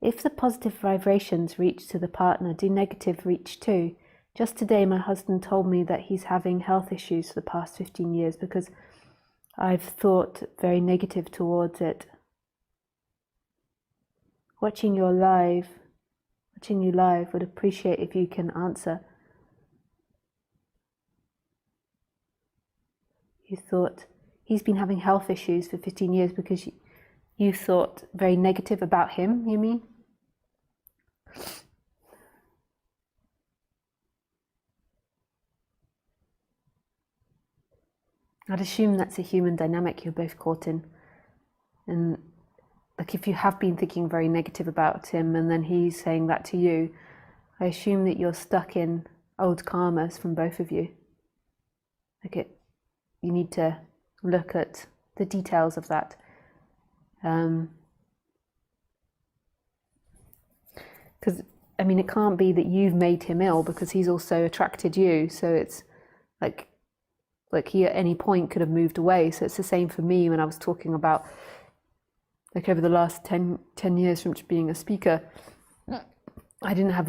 If the positive vibrations reach to the partner, do negative reach too? Just today my husband told me that he's having health issues for the past 15 years because I've thought very negative towards it. Watching you live, would appreciate if you can answer. You thought he's been having health issues for 15 years because you thought very negative about him, you mean? I'd assume that's a human dynamic you're both caught in. And like if you have been thinking very negative about him and then he's saying that to you, I assume that you're stuck in old karmas from both of you. Like you need to look at the details of that. Because, I mean, it can't be that you've made him ill because he's also attracted you. So it's like he at any point could have moved away. So it's the same for me when I was talking about, like over the last 10 years from being a speaker, I didn't have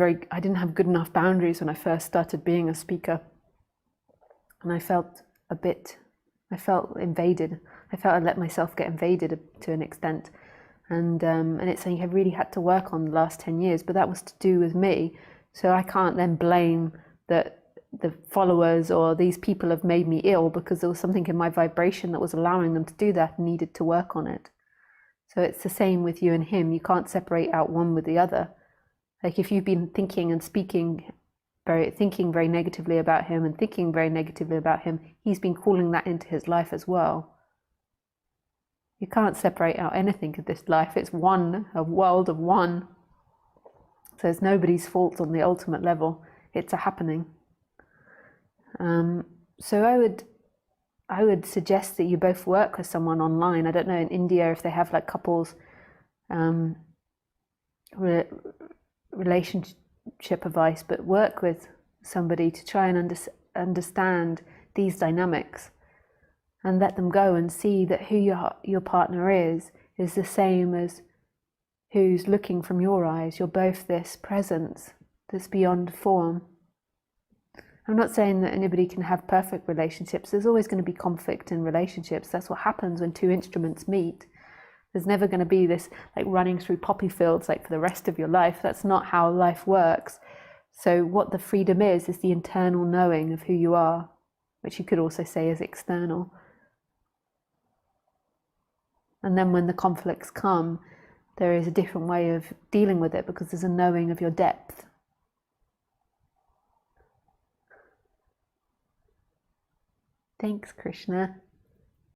good enough boundaries when I first started being a speaker. And I felt invaded. I felt I let myself get invaded to an extent. And it's something I really had to work on the last 10 years, but that was to do with me. So I can't then blame that the followers or these people have made me ill because there was something in my vibration that was allowing them to do that and needed to work on it. So it's the same with you and him. You can't separate out one with the other. Like if you've been thinking and thinking very negatively about him and thinking very negatively about him, he's been calling that into his life as well. You can't separate out anything of this life. It's one, a world of one. So it's nobody's fault on the ultimate level. It's a happening. So I would suggest that you both work with someone online. I don't know in India if they have like couples relationship advice, but work with somebody to try and understand these dynamics and let them go and see that who your partner is the same as who's looking from your eyes. You're both this presence that's beyond form. I'm not saying that anybody can have perfect relationships. There's always going to be conflict in relationships. That's what happens when two instruments meet. There's never going to be this like running through poppy fields like for the rest of your life. That's not how life works. So what the freedom is the internal knowing of who you are, which you could also say is external. And then when the conflicts come, there is a different way of dealing with it because there's a knowing of your depth. Thanks, Krishna.